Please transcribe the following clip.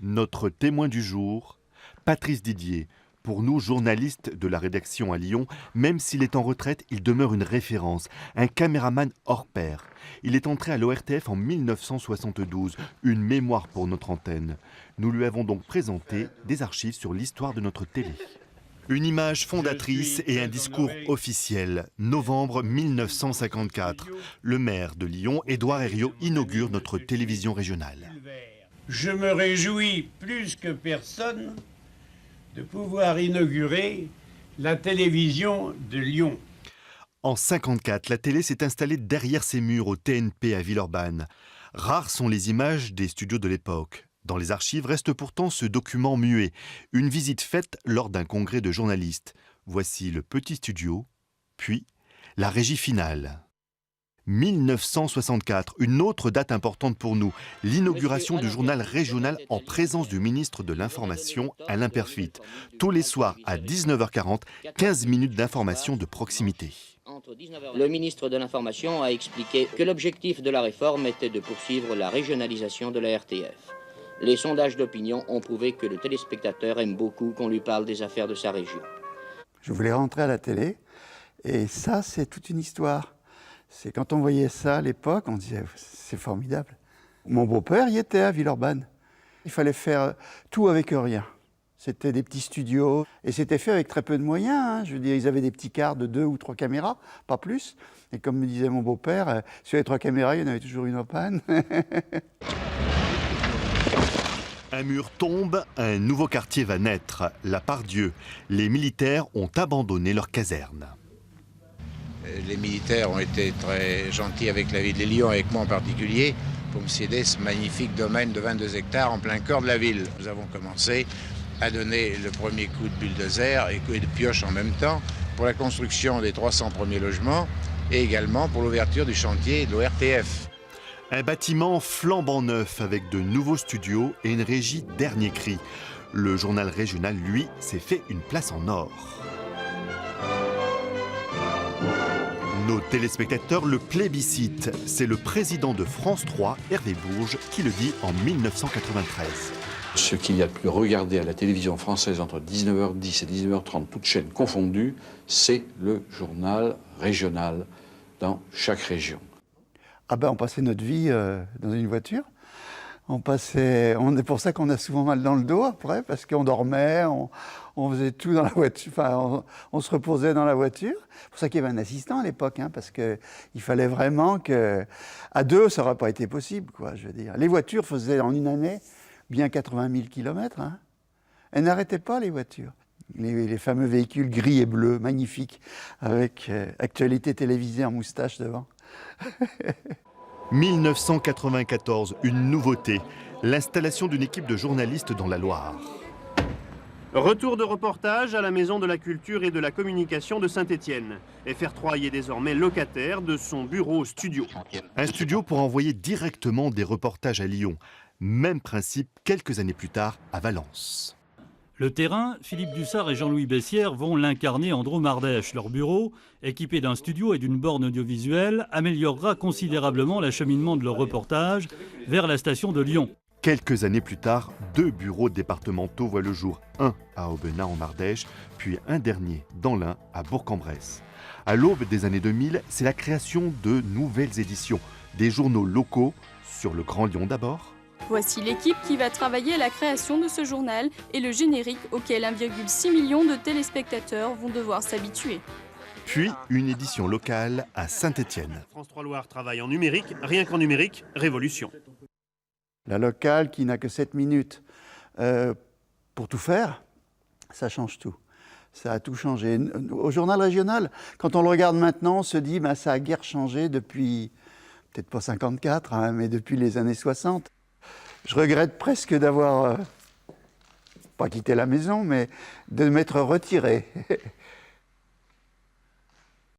Notre témoin du jour, Patrice Didier. Pour nous, journalistes de la rédaction à Lyon, même s'il est en retraite, il demeure une référence, un caméraman hors pair. Il est entré à l'ORTF en 1972, une mémoire pour notre antenne. Nous lui avons donc présenté des archives sur l'histoire de notre télé. Une image fondatrice et un discours officiel. Novembre 1954. Le maire de Lyon, Édouard Herriot, inaugure notre télévision régionale. Je me réjouis plus que personne de pouvoir inaugurer la télévision de Lyon. En 1954, la télé s'est installée derrière ses murs au TNP à Villeurbanne. Rares sont les images des studios de l'époque. Dans les archives reste pourtant ce document muet, une visite faite lors d'un congrès de journalistes. Voici le petit studio, puis la régie finale. 1964, une autre date importante pour nous, l'inauguration du journal régional en présence du ministre de l'Information, Alain Peyrefitte. Tous les soirs à 19h40, 15 minutes d'information de proximité. Le ministre de l'Information a expliqué que l'objectif de la réforme était de poursuivre la régionalisation de la RTF. Les sondages d'opinion ont prouvé que le téléspectateur aime beaucoup qu'on lui parle des affaires de sa région. Je voulais rentrer à la télé et ça, c'est toute une histoire. C'est quand on voyait ça à l'époque, on disait c'est formidable. Mon beau-père y était à Villeurbanne. Il fallait faire tout avec rien. C'était des petits studios et c'était fait avec très peu de moyens. Hein. Je veux dire, ils avaient des petits quarts de 2 ou 3 caméras, pas plus. Et comme me disait mon beau-père, sur les 3 caméras, il y en avait toujours une en panne. Un mur tombe, un nouveau quartier va naître, la Part-Dieu. Les militaires ont abandonné leur caserne. Les militaires ont été très gentils avec la ville de Lyon, avec moi en particulier, pour me céder ce magnifique domaine de 22 hectares en plein cœur de la ville. Nous avons commencé à donner le premier coup de bulldozer et de pioche en même temps pour la construction des 300 premiers logements et également pour l'ouverture du chantier de l'ORTF. Un bâtiment flambant neuf avec de nouveaux studios et une régie dernier cri. Le journal régional, lui, s'est fait une place en or. Nos téléspectateurs le plébiscitent. C'est le président de France 3, Hervé Bourges, qui le dit en 1993. Ce qu'il y a de plus regardé à la télévision française entre 19h10 et 19h30, toutes chaînes confondues, c'est le journal régional dans chaque région. Ah ben on passait notre vie dans une voiture. C'est pour ça qu'on a souvent mal dans le dos après, parce qu'on dormait, on faisait tout dans la voiture, enfin on se reposait dans la voiture. C'est pour ça qu'il y avait un assistant à l'époque, hein, parce qu'il fallait vraiment que... À deux, ça n'aurait pas été possible, quoi, je veux dire. Les voitures faisaient en une année bien 80 000 km. Hein. Elles n'arrêtaient pas, les voitures. Les fameux véhicules gris et bleus, magnifiques, avec actualité télévisée en moustache devant. 1994, une nouveauté, l'installation d'une équipe de journalistes dans la Loire. Retour de reportage à la Maison de la Culture et de la Communication de Saint-Étienne. FR3 y est désormais locataire de son bureau-studio. Un studio pour envoyer directement des reportages à Lyon. Même principe quelques années plus tard à Valence. Le terrain, Philippe Dussart et Jean-Louis Bessières vont l'incarner en Drôme Ardèche. Leur bureau, équipé d'un studio et d'une borne audiovisuelle, améliorera considérablement l'acheminement de leur reportage vers la station de Lyon. Quelques années plus tard, 2 bureaux départementaux voient le jour, un à Aubenas en Ardèche, puis un dernier dans l'Ain à Bourg-en-Bresse. À l'aube des années 2000, c'est la création de nouvelles éditions, des journaux locaux, sur le Grand Lyon d'abord. Voici l'équipe qui va travailler à la création de ce journal et le générique auquel 1,6 million de téléspectateurs vont devoir s'habituer. Puis une édition locale à Saint-Étienne. France 3 Loire travaille en numérique, rien qu'en numérique, révolution. La locale qui n'a que 7 minutes pour tout faire, ça change tout. Ça a tout changé. Au journal régional, quand on le regarde maintenant, on se dit ça a guère changé depuis, peut-être pas 54, hein, mais depuis les années 60. Je regrette presque d'avoir, pas quitté la maison, mais de m'être retiré.